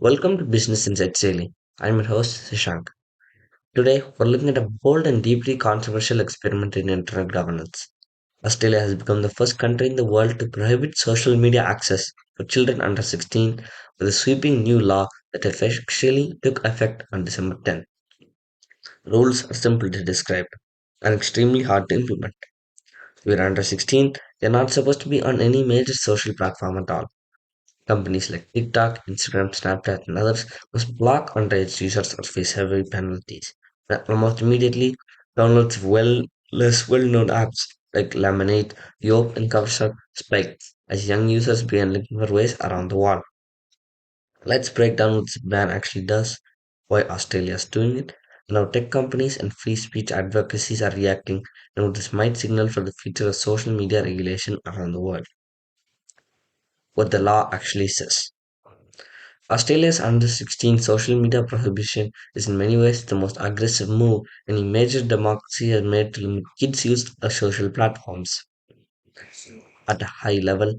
Welcome to Business Insights Daily. I'm your host, Sishank. Today, we're looking at a bold and deeply controversial experiment in internet governance. Australia has become the first country in the world to prohibit social media access for children under 16 with a sweeping new law that officially took effect on December 10th. Rules are simple to describe and extremely hard to implement. If you're under 16, you're not supposed to be on any major social platform at all. Companies like TikTok, Instagram, Snapchat, and others must block underage users or face heavy penalties. And almost immediately, downloads of less well-known apps like Lemonade, Yope, and Covershot spiked as young users began looking for ways around the wall. Let's break down what this ban actually does, why Australia is doing it, and how tech companies and free speech advocacies are reacting, and what this might signal for the future of social media regulation around the world. What the law actually says. Australia's under 16 social media prohibition is in many ways the most aggressive move any major democracy has made to limit kids' use of social platforms. At a high level,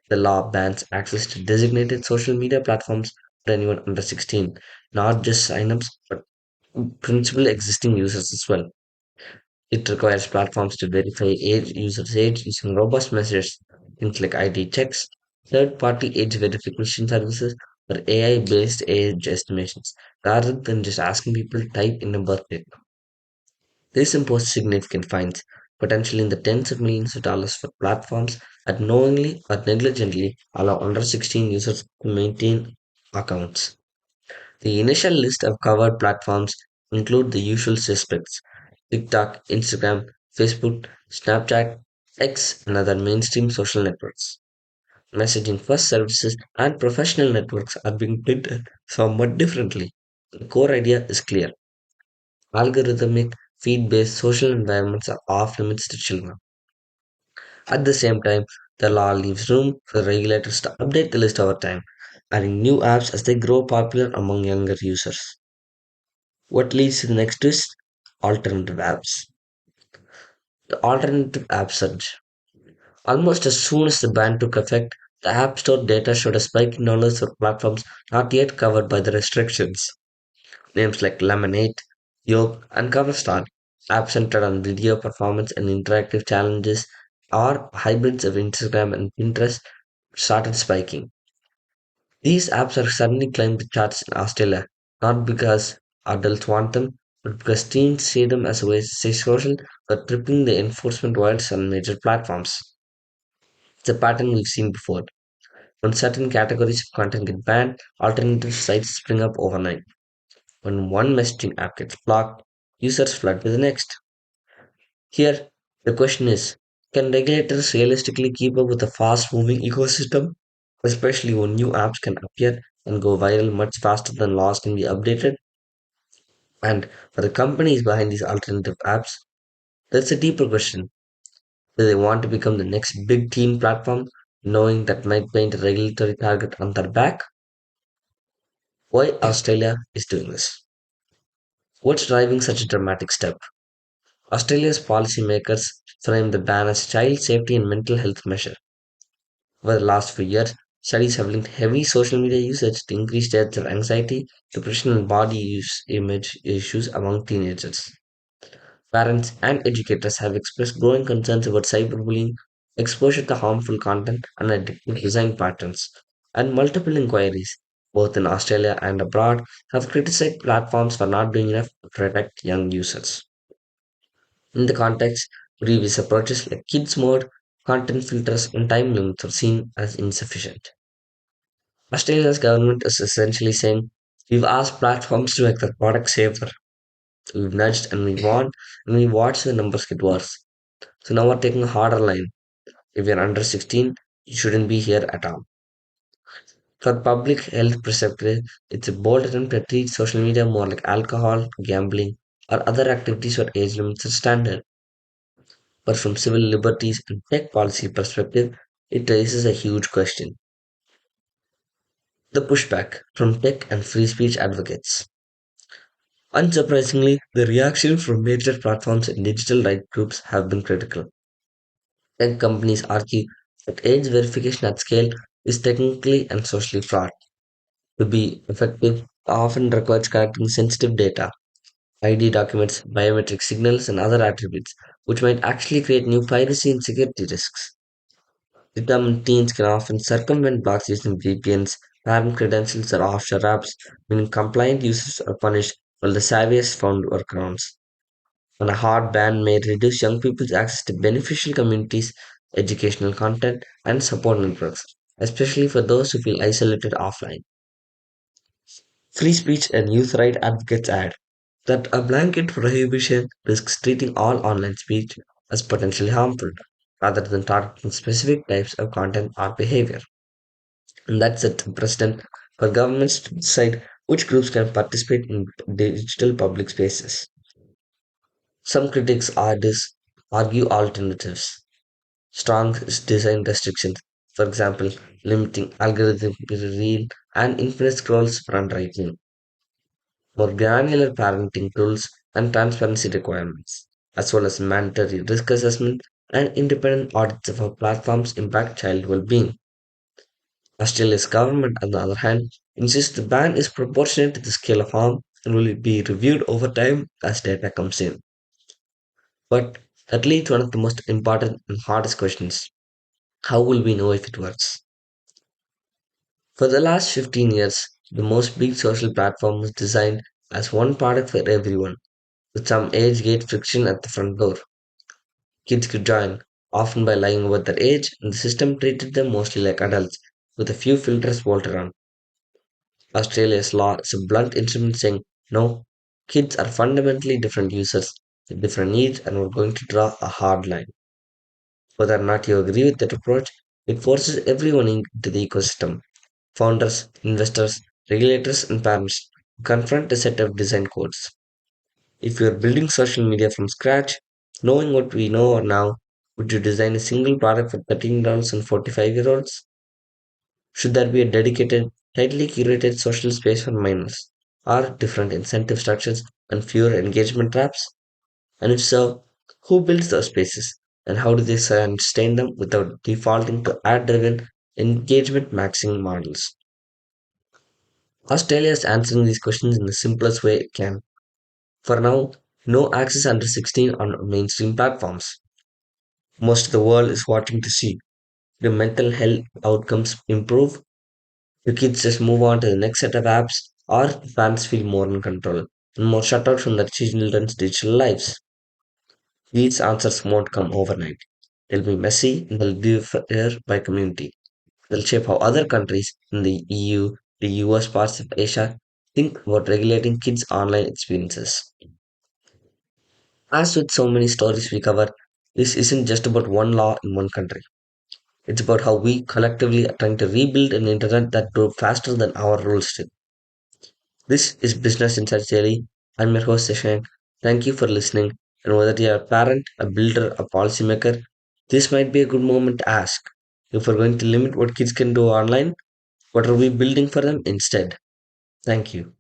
the law bans access to designated social media platforms for anyone under 16, not just signups, but principal existing users as well. It requires platforms to verify users' age using robust measures, things like ID checks, third-party age verification services, or AI-based age estimations, rather than just asking people to type in a birth date. This imposes significant fines, potentially in the tens of millions of dollars for platforms that knowingly or negligently allow under 16 users to maintain accounts. The initial list of covered platforms include the usual suspects: TikTok, Instagram, Facebook, Snapchat, X, and other mainstream social networks. Messaging first services and professional networks are being treated somewhat differently. The core idea is clear: algorithmic, feed based social environments are off limits to children. At the same time, the law leaves room for regulators to update the list over time, adding new apps as they grow popular among younger users. What leads to the next twist? Alternative apps. The alternative app surge. Almost as soon as the ban took effect, the App Store data showed a spike in downloads for platforms not yet covered by the restrictions. Names like Lemonade, Yoke, and Coverstar, apps centered on video performance and interactive challenges, or hybrids of Instagram and Pinterest, started spiking. These apps are suddenly climbing the charts in Australia, not because adults want them, but because teens see them as a way to stay social but tripping the enforcement wires on major platforms. It's a pattern we've seen before. When certain categories of content get banned, alternative sites spring up overnight. When one messaging app gets blocked, users flood to the next. Here, the question is, can regulators realistically keep up with a fast moving ecosystem, especially when new apps can appear and go viral much faster than laws can be updated? And for the companies behind these alternative apps, that's a deeper question. Do they want to become the next big teen platform, knowing that might paint a regulatory target on their back? Why Australia is doing this? What's driving such a dramatic step? Australia's policymakers frame the ban as a child safety and mental health measure. Over the last few years, studies have linked heavy social media usage to increased rates of anxiety, depression, and body image issues among teenagers. Parents and educators have expressed growing concerns about cyberbullying, exposure to harmful content, and addictive design patterns. And multiple inquiries, both in Australia and abroad, have criticized platforms for not doing enough to protect young users. In the context, previous approaches like kids mode, content filters, and time limits are seen as insufficient. Australia's government is essentially saying, we've asked platforms to make their products safer. We've nudged and we want, and we watch the numbers get worse. So now we're taking a harder line. If you're under 16, you shouldn't be here at all. For public health perspective, it's a bold attempt to treat social media more like alcohol, gambling, or other activities where age limits are standard. But from civil liberties and tech policy perspective, it raises a huge question. The pushback from tech and free speech advocates. Unsurprisingly, the reaction from major platforms and digital rights groups have been critical. Tech companies argue that age verification at scale is technically and socially flawed. To be effective often requires collecting sensitive data, ID documents, biometric signals, and other attributes, which might actually create new privacy and security risks. Determined teens can often circumvent blocks using VPNs, parent credentials, or offshore apps, meaning compliant users are punished while the savviest found workarounds. And a hard ban may reduce young people's access to beneficial communities, educational content, and support networks, especially for those who feel isolated offline. Free speech and youth right advocates add that a blanket prohibition risks treating all online speech as potentially harmful rather than targeting specific types of content or behavior. And that sets a precedent for governments to decide which groups can participate in digital public spaces. Some critics argue alternatives, strong design restrictions, for example, limiting algorithmic read and infinite scrolls run writing, more granular parenting rules and transparency requirements, as well as mandatory risk assessment and independent audits of how platforms impact child well-being. Australia's government, on the other hand, insists the ban is proportionate to the scale of harm and will be reviewed over time as data comes in. But that leads to one of the most important and hardest questions. How will we know if it works? For the last 15 years, the most big social platform was designed as one product for everyone, with some age gate friction at the front door. Kids could join, often by lying about their age, and the system treated them mostly like adults, with a few filters walled around. Australia's law is a blunt instrument saying, no, kids are fundamentally different users with different needs, and we're going to draw a hard line. Whether or not you agree with that approach, it forces everyone into the ecosystem founders, investors, regulators, and parents to confront a set of design codes. If you are building social media from scratch, knowing what we know now, would you design a single product for 13-year-olds and 45-year-olds? Should there be a dedicated, tightly curated social space for minors? Are different incentive structures and fewer engagement traps? And if so, who builds those spaces? And how do they sustain them without defaulting to ad driven engagement maxing models? Australia is answering these questions in the simplest way it can. For now, no access under 16 on mainstream platforms. Most of the world is watching to see do mental health outcomes improve? Do kids just move on to the next set of apps? Or do parents feel more in control and more shut out from their children's digital lives? These answers won't come overnight. They'll be messy and they'll differ by community. They'll shape how other countries in the EU, the US parts of Asia think about regulating kids' online experiences. As with so many stories we cover, this isn't just about one law in one country. It's about how we collectively are trying to rebuild an internet that grew faster than our rules did. This is Business Insights Daily. I'm your host, Seshan. Thank you for listening. And whether you're a parent, a builder, a policymaker, this might be a good moment to ask. If we're going to limit what kids can do online, what are we building for them instead? Thank you.